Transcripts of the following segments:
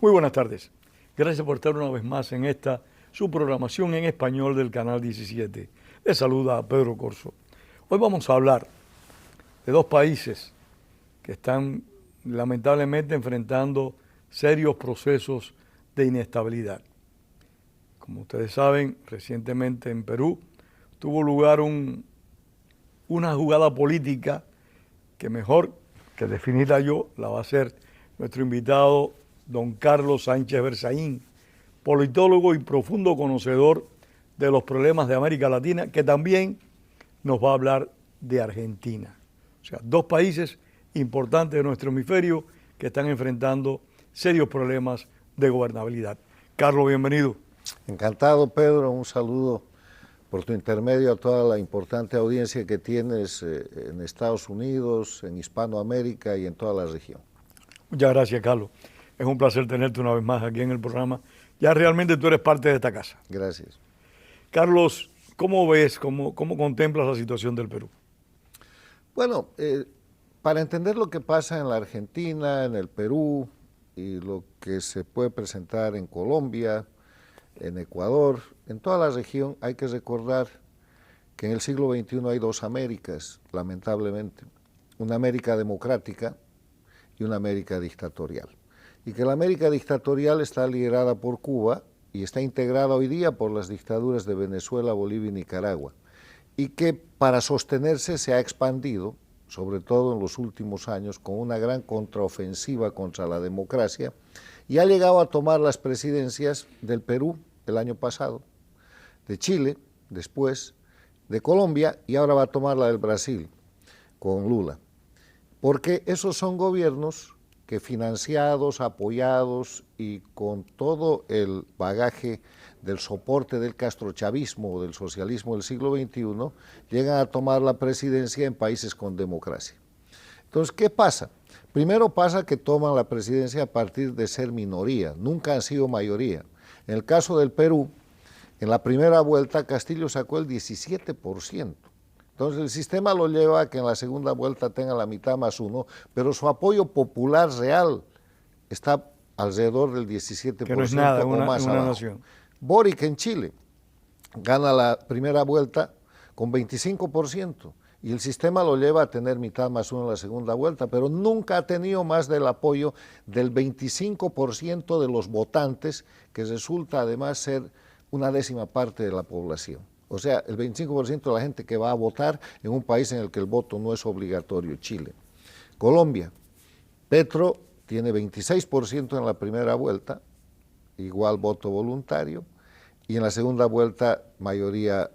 Muy buenas tardes. Gracias por estar una vez más en esta, su programación en español del Canal 17. Les saluda a Pedro Corso. Hoy vamos a hablar de dos países que están lamentablemente enfrentando serios procesos de inestabilidad. Como ustedes saben, recientemente en Perú tuvo lugar una jugada política que mejor que definirla yo la va a hacer nuestro invitado don Carlos Sánchez Berzaín, politólogo y profundo conocedor de los problemas de América Latina, que también nos va a hablar de Argentina. O sea, dos países importantes de nuestro hemisferio que están enfrentando serios problemas de gobernabilidad. Carlos, bienvenido. Encantado, Pedro. Un saludo por tu intermedio a toda la importante audiencia que tienes en Estados Unidos, en Hispanoamérica y en toda la región. Muchas gracias, Carlos. Es un placer tenerte una vez más aquí en el programa. Ya realmente tú eres parte de esta casa. Gracias. Carlos, ¿cómo ves, cómo contemplas la situación del Perú? Bueno, para entender lo que pasa en la Argentina, en el Perú y lo que se puede presentar en Colombia, en Ecuador, en toda la región, hay que recordar que en el siglo XXI hay dos Américas, lamentablemente. Una América democrática y una América dictatorial. Y que la América dictatorial está liderada por Cuba y está integrada hoy día por las dictaduras de Venezuela, Bolivia y Nicaragua. Y que para sostenerse se ha expandido, sobre todo en los últimos años, con una gran contraofensiva contra la democracia, y ha llegado a tomar las presidencias del Perú el año pasado, de Chile después, de Colombia, y ahora va a tomar la del Brasil con Lula. Porque esos son gobiernos que financiados, apoyados y con todo el bagaje del soporte del castrochavismo o del socialismo del siglo XXI, llegan a tomar la presidencia en países con democracia. Entonces, ¿qué pasa? Primero pasa que toman la presidencia a partir de ser minoría, nunca han sido mayoría. En el caso del Perú, en la primera vuelta Castillo sacó el 17%. Entonces el sistema lo lleva a que en la segunda vuelta tenga la mitad más uno, pero su apoyo popular real está alrededor del 17% que no es nada, o más una abajo. nación. Boric en Chile gana la primera vuelta con 25% y el sistema lo lleva a tener mitad más uno en la segunda vuelta, pero nunca ha tenido más del apoyo del 25% de los votantes, que resulta además ser una décima parte de la población. O sea, el 25% de la gente que va a votar en un país en el que el voto no es obligatorio, Chile. Colombia, Petro tiene 26% en la primera vuelta, igual voto voluntario, y en la segunda vuelta mayoría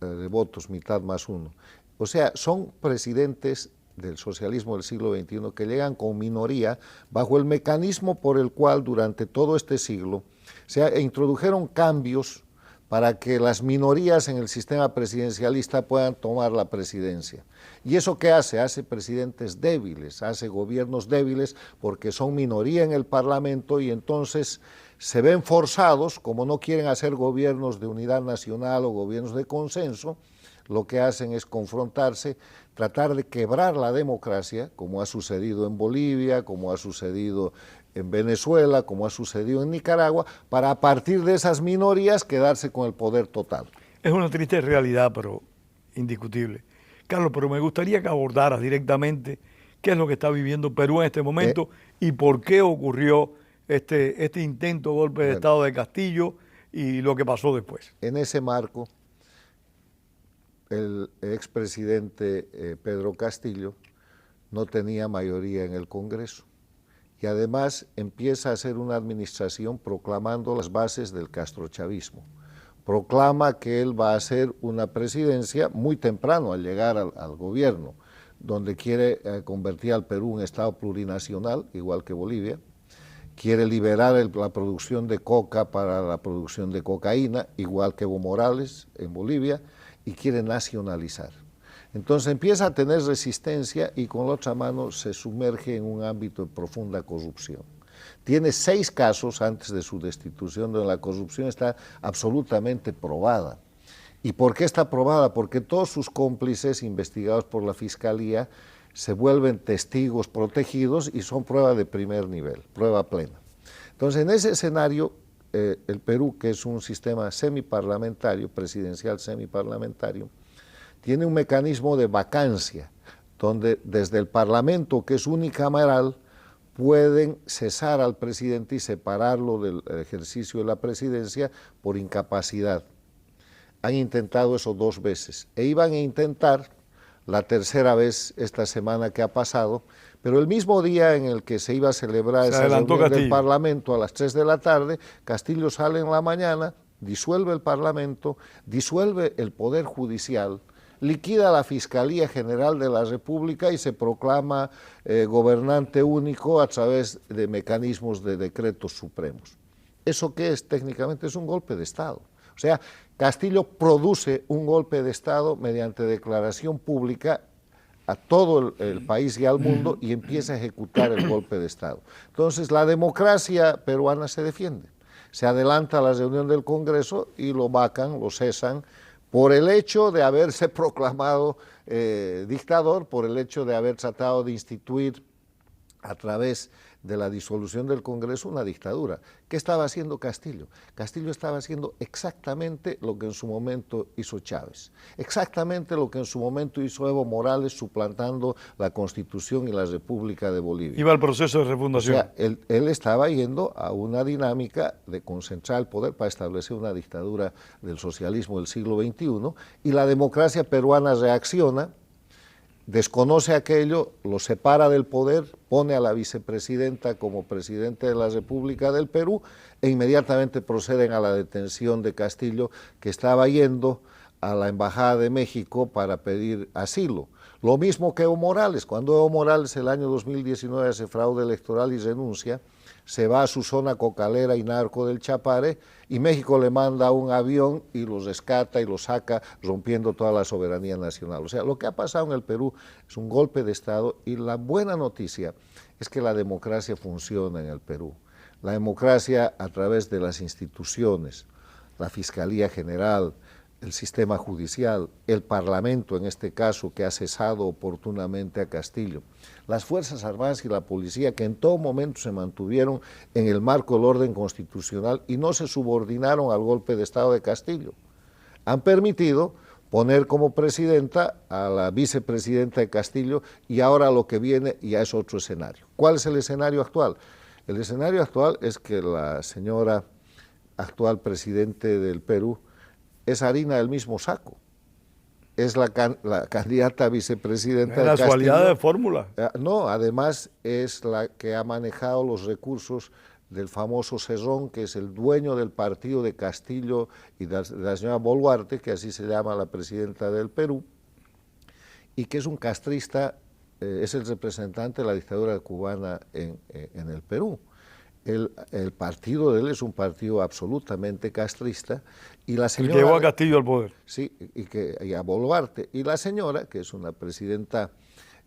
de votos, mitad más uno. O sea, son presidentes del socialismo del siglo XXI que llegan con minoría bajo el mecanismo por el cual durante todo este siglo se introdujeron cambios para que las minorías en el sistema presidencialista puedan tomar la presidencia. ¿Y eso qué hace? Hace presidentes débiles, hace gobiernos débiles porque son minoría en el Parlamento y entonces se ven forzados, como no quieren hacer gobiernos de unidad nacional o gobiernos de consenso, lo que hacen es confrontarse, tratar de quebrar la democracia, como ha sucedido en Bolivia, como ha sucedido en Venezuela, como ha sucedido en Nicaragua, para a partir de esas minorías quedarse con el poder total. Es una triste realidad, pero indiscutible. Carlos, pero me gustaría que abordaras directamente qué es lo que está viviendo Perú en este momento y por qué ocurrió este intento de golpe de Estado de Castillo y lo que pasó después. En ese marco, el expresidente Pedro Castillo no tenía mayoría en el Congreso y además empieza a hacer una administración proclamando las bases del castrochavismo. Proclama que él va a hacer una presidencia muy temprano al llegar al gobierno, donde quiere convertir al Perú en estado plurinacional, igual que Bolivia, quiere liberar la producción de coca para la producción de cocaína, igual que Evo Morales en Bolivia, y quiere nacionalizar. Entonces empieza a tener resistencia y con la otra mano se sumerge en un ámbito de profunda corrupción. Tiene 6 casos antes de su destitución donde la corrupción está absolutamente probada. ¿Y por qué está probada? Porque todos sus cómplices investigados por la Fiscalía se vuelven testigos protegidos y son prueba de primer nivel, prueba plena. Entonces, en ese escenario, el Perú, que es un sistema semiparlamentario, presidencial semiparlamentario, tiene un mecanismo de vacancia, donde desde el Parlamento, que es unicameral, pueden cesar al presidente y separarlo del ejercicio de la presidencia por incapacidad. Han intentado eso 2 veces e iban a intentar la tercera vez esta semana que ha pasado, pero el mismo día en el que se iba a celebrar esa reunión del Parlamento a las 3 de la tarde, Castillo sale en la mañana, disuelve el Parlamento, disuelve el Poder Judicial, liquida la Fiscalía General de la República y se proclama gobernante único a través de mecanismos de decretos supremos. ¿Eso qué es? Técnicamente es un golpe de Estado. O sea, Castillo produce un golpe de Estado mediante declaración pública a todo el país y al mundo y empieza a ejecutar el golpe de Estado. Entonces, la democracia peruana se defiende. Se adelanta a la reunión del Congreso y lo vacan, lo cesan, por el hecho de haberse proclamado dictador, por el hecho de haber tratado de instituir a través de la disolución del Congreso una dictadura. ¿Qué estaba haciendo Castillo? Castillo estaba haciendo exactamente lo que en su momento hizo Chávez, exactamente lo que en su momento hizo Evo Morales suplantando la Constitución y la República de Bolivia. Iba al proceso de refundación. O sea, él estaba yendo a una dinámica de concentrar el poder para establecer una dictadura del socialismo del siglo XXI y la democracia peruana reacciona, desconoce aquello, lo separa del poder, pone a la vicepresidenta como presidente de la República del Perú e inmediatamente proceden a la detención de Castillo, que estaba yendo a la Embajada de México para pedir asilo. Lo mismo que Evo Morales. Cuando Evo Morales el año 2019 hace fraude electoral y renuncia, se va a su zona cocalera y narco del Chapare y México le manda un avión y los rescata y los saca rompiendo toda la soberanía nacional. O sea, lo que ha pasado en el Perú es un golpe de Estado y la buena noticia es que la democracia funciona en el Perú. La democracia a través de las instituciones, la Fiscalía General, el sistema judicial, el Parlamento en este caso que ha cesado oportunamente a Castillo, las Fuerzas Armadas y la Policía que en todo momento se mantuvieron en el marco del orden constitucional y no se subordinaron al golpe de Estado de Castillo, han permitido poner como presidenta a la vicepresidenta de Castillo y ahora lo que viene ya es otro escenario. ¿Cuál es el escenario actual? El escenario actual es que la señora actual presidente del Perú es harina del mismo saco. Es la candidata a vicepresidenta de Castillo. Casualidad de fórmula. No, además es la que ha manejado los recursos del famoso Cerrón, que es el dueño del partido de Castillo y de la señora Boluarte, que así se llama la presidenta del Perú, y que es un castrista, es el representante de la dictadura cubana en el Perú. El partido de él es un partido absolutamente castrista y la señora... El que llevó a Castillo al poder. Sí, y a Boluarte. Y la señora, que es una presidenta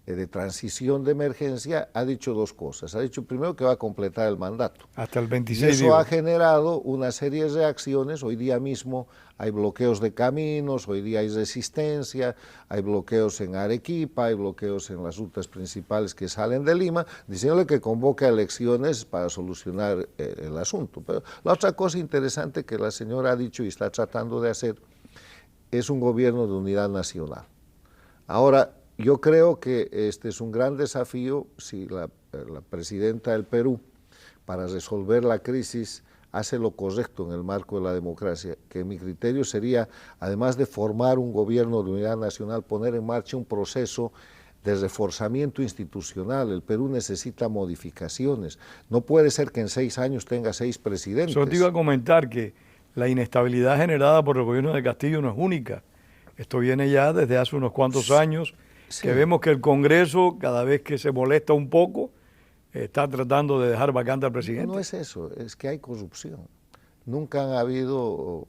de transición de emergencia, ha dicho 2 cosas. Ha dicho primero que va a completar el mandato. Hasta el 26 y eso ha generado una serie de reacciones. Hoy día mismo hay bloqueos de caminos, hoy día hay resistencia, hay bloqueos en Arequipa, hay bloqueos en las rutas principales que salen de Lima, diciéndole que convoca elecciones para solucionar el asunto. Pero la otra cosa interesante que la señora ha dicho y está tratando de hacer es un gobierno de unidad nacional. Ahora, yo creo que este es un gran desafío si la presidenta del Perú, para resolver la crisis, hace lo correcto en el marco de la democracia, que mi criterio sería, además de formar un gobierno de unidad nacional, poner en marcha un proceso de reforzamiento institucional. El Perú necesita modificaciones. No puede ser que en 6 años tenga 6 presidentes. Yo te iba a comentar que la inestabilidad generada por el gobierno de Castillo no es única. Esto viene ya desde hace unos cuantos años, que vemos que el Congreso, cada vez que se molesta un poco, está tratando de dejar vacante al presidente. No es eso, es que hay corrupción. Nunca han habido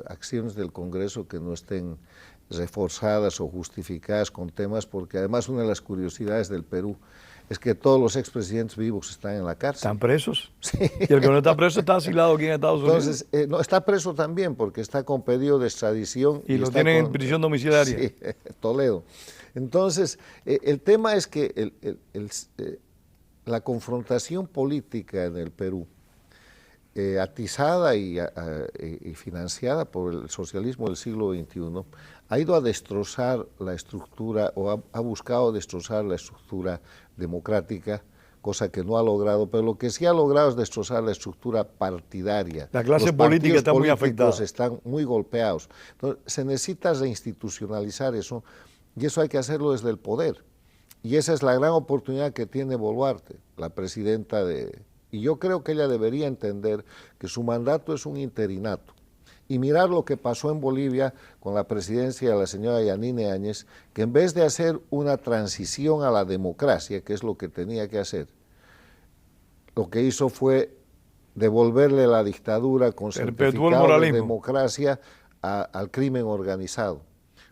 acciones del Congreso que no estén reforzadas o justificadas con temas, porque además una de las curiosidades del Perú es que todos los expresidentes vivos están en la cárcel. ¿Están presos? Sí. Y el que no está preso está asilado aquí en Estados Unidos. Entonces, no, está preso también porque está con pedido de extradición. Y lo tienen en prisión domiciliaria. Sí, Toledo. Entonces, el tema es que la confrontación política en el Perú atizada y financiada por el socialismo del siglo XXI, ha ido a destrozar la estructura o ha buscado destrozar la estructura democrática, cosa que no ha logrado, pero lo que sí ha logrado es destrozar la estructura partidaria. La clase política está muy afectada. Están muy golpeados. Entonces, se necesita reinstitucionalizar eso, y eso hay que hacerlo desde el poder. Y esa es la gran oportunidad que tiene Boluarte, la presidenta de... Y yo creo que ella debería entender que su mandato es un interinato. Y mirar lo que pasó en Bolivia con la presidencia de la señora Yanine Áñez, que en vez de hacer una transición a la democracia, que es lo que tenía que hacer, lo que hizo fue devolverle la dictadura con certificado de democracia al crimen organizado.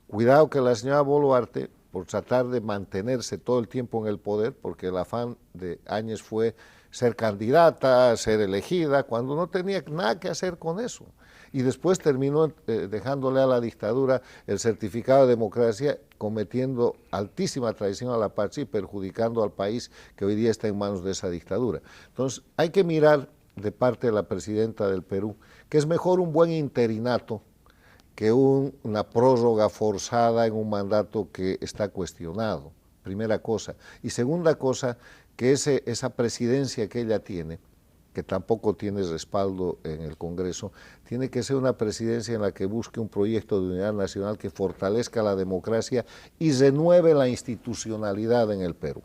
Cuidado que la señora Boluarte, por tratar de mantenerse todo el tiempo en el poder, porque el afán de Áñez fue ser candidata, ser elegida, cuando no tenía nada que hacer con eso. Y después terminó dejándole a la dictadura el certificado de democracia, cometiendo altísima traición a la patria y perjudicando al país que hoy día está en manos de esa dictadura. Entonces, hay que mirar de parte de la presidenta del Perú que es mejor un buen interinato que una prórroga forzada en un mandato que está cuestionado, primera cosa. Y segunda cosa, que esa presidencia que ella tiene, que tampoco tiene respaldo en el Congreso, tiene que ser una presidencia en la que busque un proyecto de unidad nacional que fortalezca la democracia y renueve la institucionalidad en el Perú.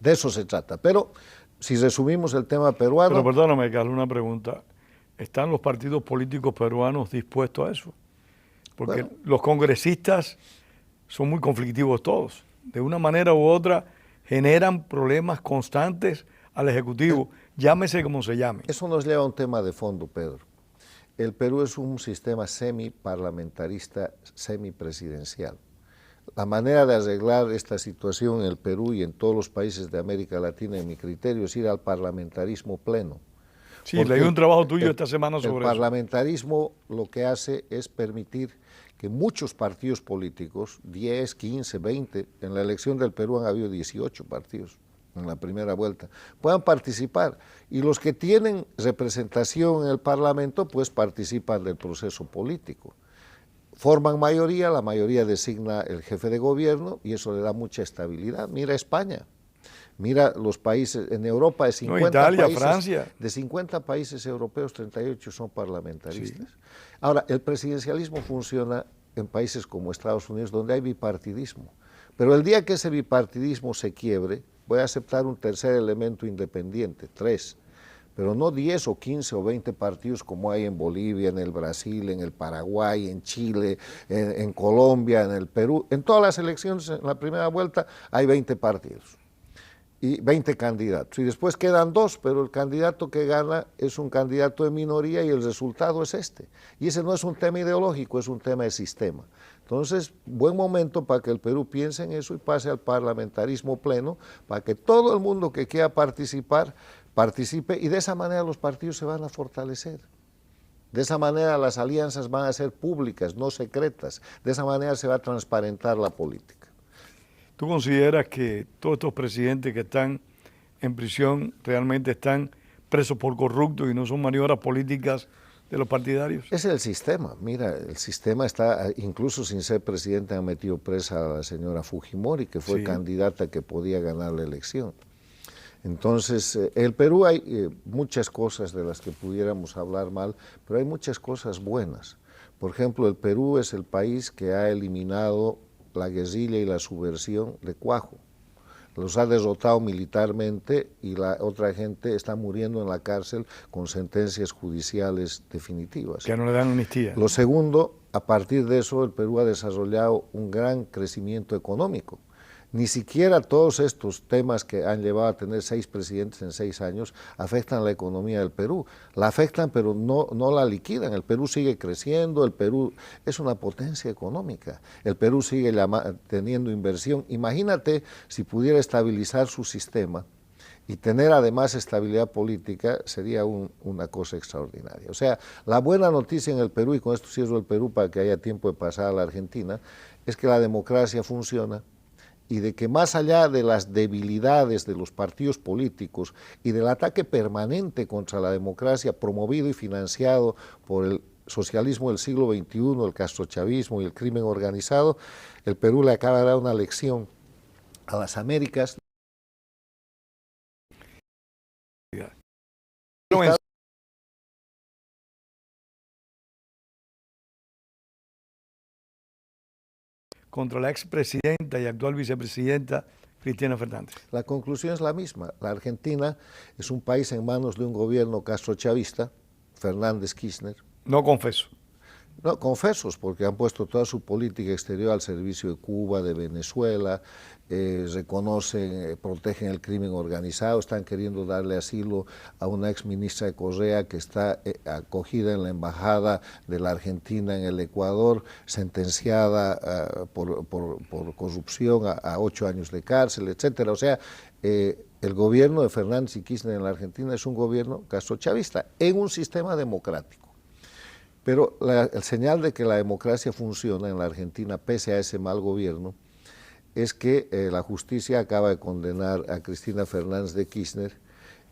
De eso se trata. Pero si resumimos el tema peruano... Pero perdóname, Carlos, una pregunta. ¿Están los partidos políticos peruanos dispuestos a eso? Porque bueno, los congresistas son muy conflictivos todos. De una manera u otra generan problemas constantes al Ejecutivo, llámese como se llame. Eso nos lleva a un tema de fondo, Pedro. El Perú es un sistema semiparlamentarista, semipresidencial. La manera de arreglar esta situación en el Perú y en todos los países de América Latina, en mi criterio, es ir al parlamentarismo pleno. Sí, leí un trabajo tuyo esta semana sobre eso. El parlamentarismo lo que hace es permitir que muchos partidos políticos, 10, 15, 20, en la elección del Perú han habido 18 partidos en la primera vuelta, puedan participar. Y los que tienen representación en el Parlamento, pues participan del proceso político. Forman mayoría, la mayoría designa el jefe de gobierno y eso le da mucha estabilidad. Mira España. Mira los países, en Europa de 50 Italia, países, Francia. De 50 países europeos, 38 son parlamentaristas. Sí. Ahora, el presidencialismo funciona en países como Estados Unidos, donde hay bipartidismo. Pero el día que ese bipartidismo se quiebre, voy a aceptar un tercer elemento independiente, 3, pero no 10 o 15 o 20 partidos como hay en Bolivia, en el Brasil, en el Paraguay, en Chile, en Colombia, en el Perú. En todas las elecciones, en la primera vuelta, hay 20 partidos y 20 candidatos. Y después quedan 2, pero el candidato que gana es un candidato de minoría y el resultado es este. Y ese no es un tema ideológico, es un tema de sistema. Entonces, buen momento para que el Perú piense en eso y pase al parlamentarismo pleno, para que todo el mundo que quiera participar, participe, y de esa manera los partidos se van a fortalecer. De esa manera las alianzas van a ser públicas, no secretas. De esa manera se va a transparentar la política. ¿Tú consideras que todos estos presidentes que están en prisión realmente están presos por corruptos y no son maniobras políticas de los partidarios? Es el sistema. Mira, el sistema está, incluso sin ser presidente, han metido presa a la señora Fujimori, que fue candidata que podía ganar la elección. Entonces, en el Perú hay muchas cosas de las que pudiéramos hablar mal, pero hay muchas cosas buenas. Por ejemplo, el Perú es el país que ha eliminado la guerrilla y la subversión de cuajo. Los ha derrotado militarmente y la otra gente está muriendo en la cárcel con sentencias judiciales definitivas. Que no le dan amnistía. Lo segundo, a partir de eso el Perú ha desarrollado un gran crecimiento económico. Ni siquiera todos estos temas que han llevado a tener 6 presidentes en 6 años afectan la economía del Perú. La afectan, pero no la liquidan. El Perú sigue creciendo, el Perú es una potencia económica. El Perú sigue teniendo inversión. Imagínate si pudiera estabilizar su sistema y tener además estabilidad política, sería una cosa extraordinaria. O sea, la buena noticia en el Perú, y con esto cierro el Perú para que haya tiempo de pasar a la Argentina, es que la democracia funciona y de que más allá de las debilidades de los partidos políticos y del ataque permanente contra la democracia promovido y financiado por el socialismo del siglo XXI, el castrochavismo y el crimen organizado, el Perú le acaba de dar una lección a las Américas. Contra la expresidenta y actual vicepresidenta Cristina Fernández. La conclusión es la misma. La Argentina es un país en manos de un gobierno castrochavista, Fernández Kirchner. No confeso. No, confesos, porque han puesto toda su política exterior al servicio de Cuba, de Venezuela, reconocen, protegen el crimen organizado, están queriendo darle asilo a una ex ministra de Correa que está acogida en la embajada de la Argentina en el Ecuador, sentenciada por corrupción a 8 años de cárcel, etcétera. O sea, el gobierno de Fernández y Kirchner en la Argentina es un gobierno castrochavista en un sistema democrático. Pero el señal de que la democracia funciona en la Argentina, pese a ese mal gobierno, es que la justicia acaba de condenar a Cristina Fernández de Kirchner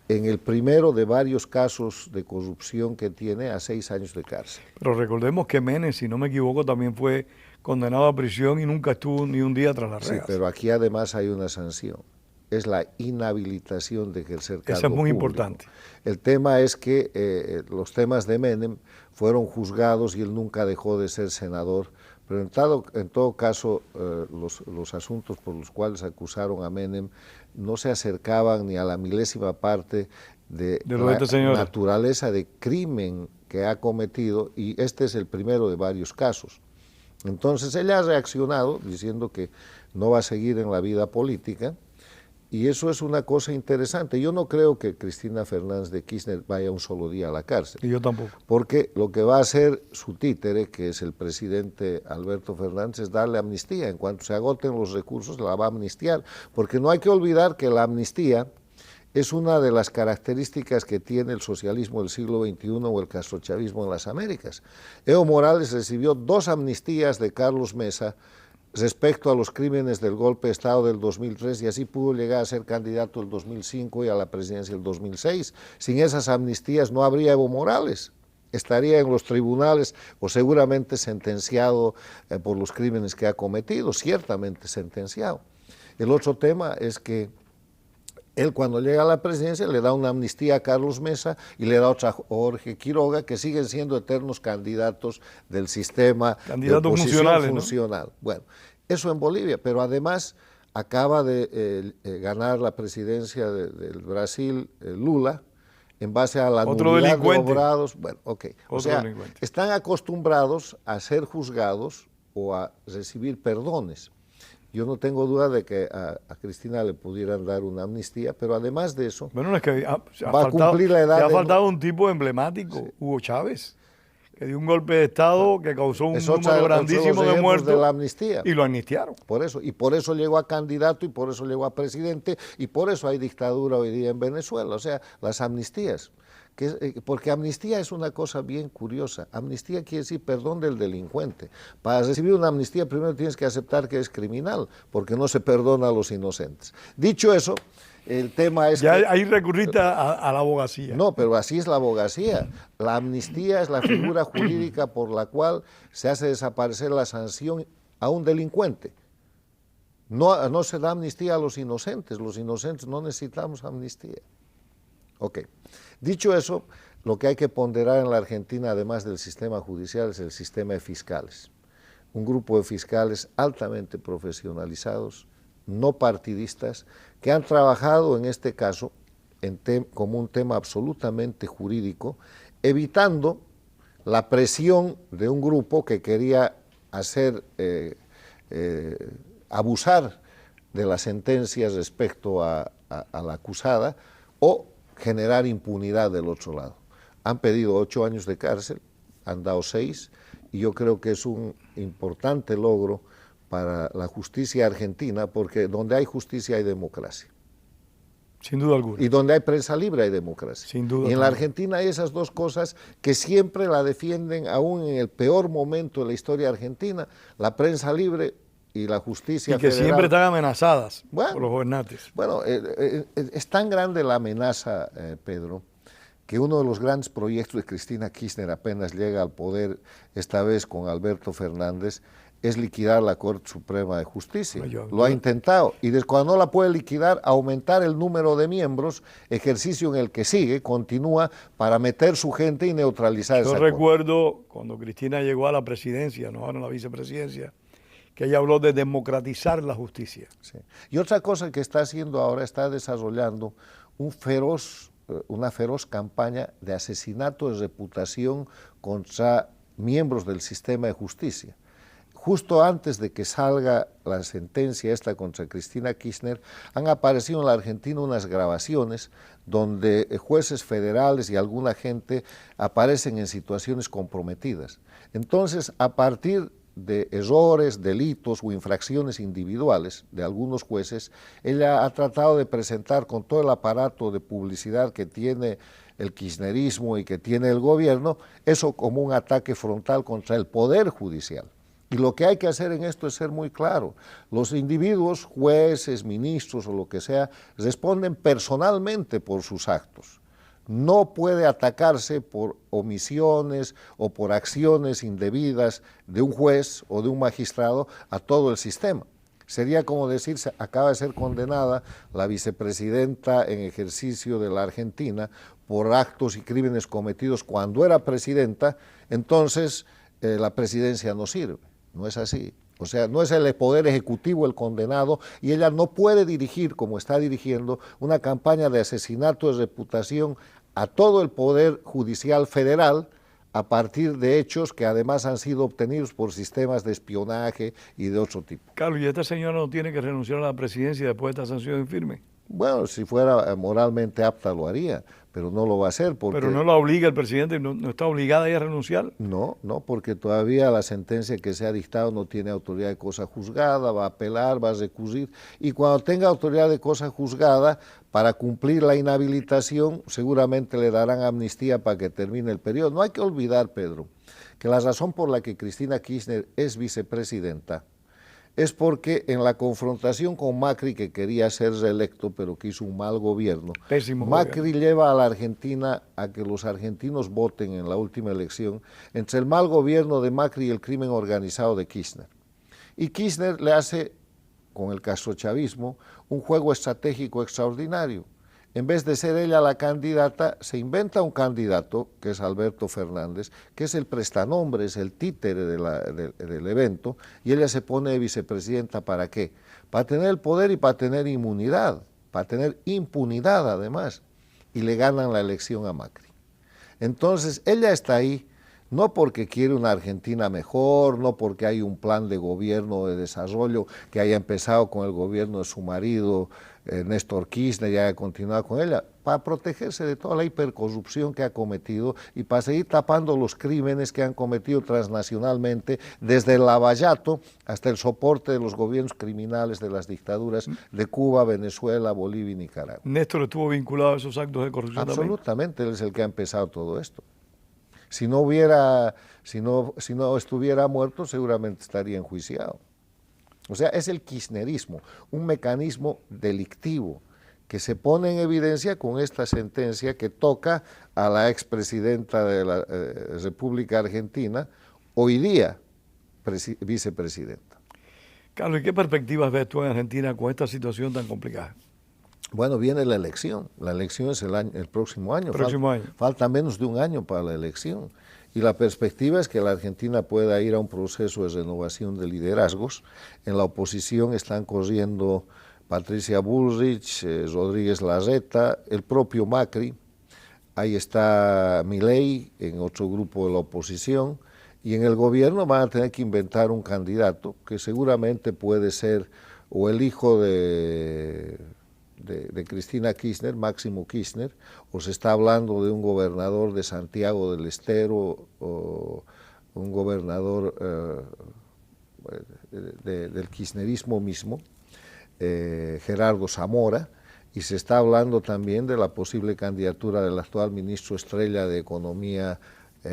en el primero de varios casos de corrupción que tiene a 6 años de cárcel. Pero recordemos que Menem, si no me equivoco, también fue condenado a prisión y nunca estuvo ni un día tras las rejas. Sí, pero aquí además hay una sanción. Es la inhabilitación de ejercer cargo Eso es muy público. importante. El tema es que los temas de Menem fueron juzgados y él nunca dejó de ser senador, pero en todo caso los asuntos por los cuales acusaron a Menem no se acercaban ni a la milésima parte de la naturaleza de crimen que ha cometido, y este es el primero de varios casos. Entonces ella ha reaccionado diciendo que no va a seguir en la vida política. Y eso es una cosa interesante. Yo no creo que Cristina Fernández de Kirchner vaya un solo día a la cárcel. Y yo tampoco. Porque lo que va a hacer su títere, que es el presidente Alberto Fernández, es darle amnistía. En cuanto se agoten los recursos, la va a amnistiar. Porque no hay que olvidar que la amnistía es una de las características que tiene el socialismo del siglo XXI o el castrochavismo en las Américas. Evo Morales recibió 2 amnistías de Carlos Mesa respecto a los crímenes del golpe de Estado del 2003, y así pudo llegar a ser candidato el 2005 y a la presidencia el 2006. Sin esas amnistías no habría Evo Morales, estaría en los tribunales o seguramente sentenciado por los crímenes que ha cometido, ciertamente sentenciado. El otro tema es que él cuando llega a la presidencia le da una amnistía a Carlos Mesa y le da otra a Jorge Quiroga, que siguen siendo eternos candidatos del sistema de oposición funcional. ¿No? Bueno, eso en Bolivia, pero además acaba de ganar la presidencia del Brasil Lula en base a la nulidad de obrados. Bueno, ok. O sea, están acostumbrados a ser juzgados o a recibir perdones. Yo no tengo duda de que a Cristina le pudieran dar una amnistía, pero además de eso, bueno, es que va a cumplir la edad. Le ha faltado un tipo emblemático, sí. Hugo Chávez, que dio un golpe de Estado que causó un número grandísimo de muertos de la amnistía. Y lo amnistiaron. Por eso llegó a candidato y por eso llegó a presidente y por eso hay dictadura hoy día en Venezuela. O sea, las amnistías. Porque amnistía es una cosa bien curiosa. Amnistía quiere decir perdón del delincuente. Para recibir una amnistía primero tienes que aceptar que eres criminal, porque no se perdona a los inocentes. Dicho eso, el tema es ya que ahí recurriste a la abogacía. No, pero así es la abogacía. La amnistía es la figura jurídica por la cual se hace desaparecer la sanción a un delincuente. No se da amnistía a los inocentes no necesitamos amnistía. Ok. Dicho eso, lo que hay que ponderar en la Argentina, además del sistema judicial, es el sistema de fiscales. Un grupo de fiscales altamente profesionalizados, no partidistas, que han trabajado en este caso como un tema absolutamente jurídico, evitando la presión de un grupo que quería abusar de las sentencias respecto a la acusada o generar impunidad del otro lado. Han pedido 8 años de cárcel, han dado 6, y yo creo que es un importante logro para la justicia argentina, porque donde hay justicia hay democracia. Sin duda alguna. Y donde hay prensa libre hay democracia. Sin duda. Y en la Argentina hay esas dos cosas que siempre la defienden, aún en el peor momento de la historia argentina, la prensa libre y la justicia y que federal, siempre están amenazadas bueno, por los gobernantes. Bueno, es tan grande la amenaza, Pedro, que uno de los grandes proyectos de Cristina Kirchner apenas llega al poder, esta vez con Alberto Fernández, es liquidar la Corte Suprema de Justicia. Lo ha intentado, y cuando no la puede liquidar, aumentar el número de miembros, ejercicio en el que sigue, continúa, para meter su gente y neutralizar esa Corte. Yo recuerdo cuando Cristina llegó a la presidencia, no ahora a la vicepresidencia, que ella habló de democratizar la justicia. Sí. Y otra cosa que está haciendo ahora, está desarrollando una feroz campaña de asesinato de reputación contra miembros del sistema de justicia. Justo antes de que salga la sentencia esta contra Cristina Kirchner, han aparecido en la Argentina unas grabaciones donde jueces federales y alguna gente aparecen en situaciones comprometidas. Entonces, a partir de errores, delitos o infracciones individuales de algunos jueces, ella ha tratado de presentar con todo el aparato de publicidad que tiene el kirchnerismo y que tiene el gobierno, eso como un ataque frontal contra el poder judicial. Y lo que hay que hacer en esto es ser muy claro. Los individuos, jueces, ministros o lo que sea, responden personalmente por sus actos. No puede atacarse por omisiones o por acciones indebidas de un juez o de un magistrado a todo el sistema. Sería como decir, acaba de ser condenada la vicepresidenta en ejercicio de la Argentina por actos y crímenes cometidos cuando era presidenta, entonces la presidencia no sirve. No es así. O sea, no es el poder ejecutivo el condenado y ella no puede dirigir, como está dirigiendo, una campaña de asesinato de reputación a todo el poder judicial federal a partir de hechos que además han sido obtenidos por sistemas de espionaje y de otro tipo. Carlos, ¿y esta señora no tiene que renunciar a la presidencia después de esta sanción en firme? Bueno, si fuera moralmente apta lo haría, pero no lo va a hacer porque... Pero no la obliga el presidente, no está obligada ella a renunciar. No, porque todavía la sentencia que se ha dictado no tiene autoridad de cosa juzgada, va a apelar, va a recurrir, y cuando tenga autoridad de cosa juzgada, para cumplir la inhabilitación, seguramente le darán amnistía para que termine el periodo. No hay que olvidar, Pedro, que la razón por la que Cristina Kirchner es vicepresidenta es porque en la confrontación con Macri, que quería ser reelecto, pero que hizo un mal gobierno, Macri lleva a la Argentina a que los argentinos voten en la última elección entre el mal gobierno de Macri y el crimen organizado de Kirchner. Y Kirchner le hace, con el castrochavismo, un juego estratégico extraordinario. En vez de ser ella la candidata, se inventa un candidato, que es Alberto Fernández, que es el prestanombre, es el títere del evento, y ella se pone de vicepresidenta, ¿para qué? Para tener el poder y para tener inmunidad, para tener impunidad además, y le ganan la elección a Macri. Entonces, ella está ahí, no porque quiere una Argentina mejor, no porque hay un plan de gobierno de desarrollo que haya empezado con el gobierno de su marido, Néstor Kirchner, y haya continuado con ella, para protegerse de toda la hipercorrupción que ha cometido y para seguir tapando los crímenes que han cometido transnacionalmente, desde el lavallato hasta el soporte de los gobiernos criminales de las dictaduras de Cuba, Venezuela, Bolivia y Nicaragua. ¿Néstor estuvo vinculado a esos actos de corrupción? Absolutamente, también. Él es el que ha empezado todo esto. Si no estuviera muerto, seguramente estaría enjuiciado. O sea, es el kirchnerismo, un mecanismo delictivo que se pone en evidencia con esta sentencia que toca a la expresidenta de la República Argentina, hoy día vicepresidenta. Carlos, ¿y qué perspectivas ves tú en Argentina con esta situación tan complicada? Bueno, viene la elección es el próximo año. Falta menos de un año para la elección. Y la perspectiva es que la Argentina pueda ir a un proceso de renovación de liderazgos. En la oposición están corriendo Patricia Bullrich, Rodríguez Larreta, el propio Macri, ahí está Milei en otro grupo de la oposición, y en el gobierno van a tener que inventar un candidato que seguramente puede ser o el hijo de Cristina Kirchner, Máximo Kirchner, o se está hablando de un gobernador de Santiago del Estero o un gobernador del kirchnerismo mismo, Gerardo Zamora, y se está hablando también de la posible candidatura del actual ministro estrella de Economía,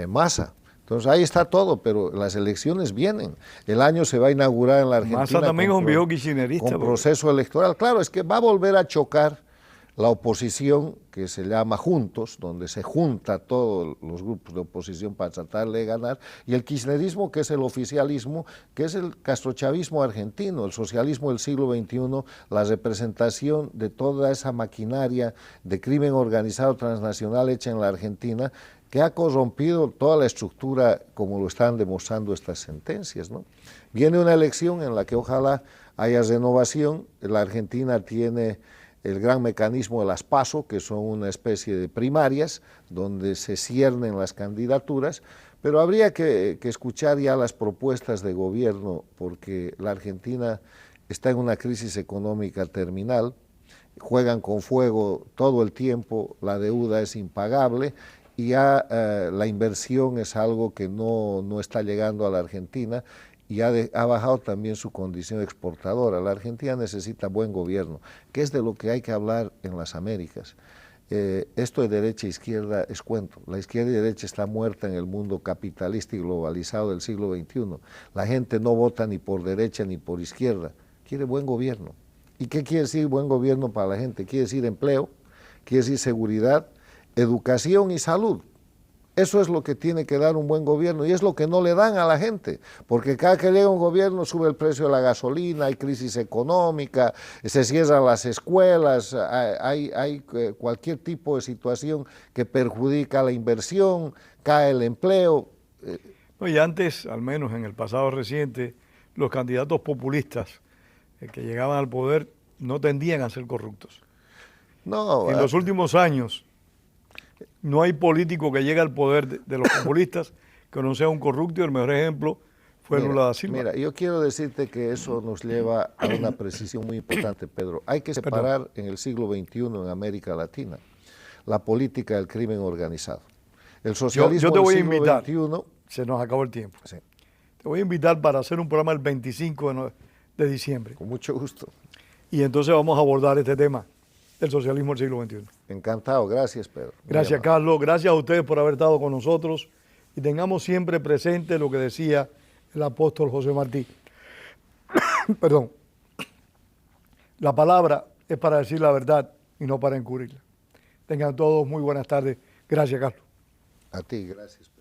Massa. Entonces ahí está todo, pero las elecciones vienen. El año se va a inaugurar en la Argentina. Massa también es un viejo kirchnerista. Con proceso electoral. Claro, es que va a volver a chocar la oposición, que se llama Juntos, donde se junta todos los grupos de oposición para tratar de ganar, y el kirchnerismo, que es el oficialismo, que es el castrochavismo argentino, el socialismo del siglo XXI, la representación de toda esa maquinaria de crimen organizado transnacional hecha en la Argentina, que ha corrompido toda la estructura, como lo están demostrando estas sentencias, ¿no? Viene una elección en la que ojalá haya renovación. La Argentina tiene el gran mecanismo de las PASO, que son una especie de primarias, donde se ciernen las candidaturas, pero habría que escuchar ya las propuestas de gobierno, porque la Argentina está en una crisis económica terminal, juegan con fuego todo el tiempo, la deuda es impagable, y ya la inversión es algo que no está llegando a la Argentina, y ha bajado también su condición exportadora. La Argentina necesita buen gobierno, que es de lo que hay que hablar en las Américas. Esto de derecha e izquierda es cuento. La izquierda y derecha está muerta en el mundo capitalista y globalizado del siglo XXI. La gente no vota ni por derecha ni por izquierda, quiere buen gobierno. ¿Y qué quiere decir buen gobierno para la gente? Quiere decir empleo, quiere decir seguridad, educación y salud. Eso es lo que tiene que dar un buen gobierno y es lo que no le dan a la gente, porque cada que llega un gobierno sube el precio de la gasolina, hay crisis económica, se cierran las escuelas, hay cualquier tipo de situación que perjudica la inversión, cae el empleo. No, y antes, al menos en el pasado reciente, los candidatos populistas que llegaban al poder no tendían a ser corruptos. No, en los últimos años no hay político que llegue al poder de los populistas que no sea un corrupto, y el mejor ejemplo fue Lula da Silva. Mira, yo quiero decirte que eso nos lleva a una precisión muy importante, Pedro. Hay que separar en el siglo XXI en América Latina la política del crimen organizado. El socialismo yo te voy del a siglo invitar, XXI, se nos acabó el tiempo. Sí. Te voy a invitar para hacer un programa el 25 de diciembre. Con mucho gusto. Y entonces vamos a abordar este tema del socialismo del siglo XXI. Encantado, gracias Pedro. Gracias Carlos, gracias a ustedes por haber estado con nosotros y tengamos siempre presente lo que decía el apóstol José Martí. Perdón. La palabra es para decir la verdad y no para encubrirla. Tengan todos muy buenas tardes. Gracias Carlos. A ti, gracias.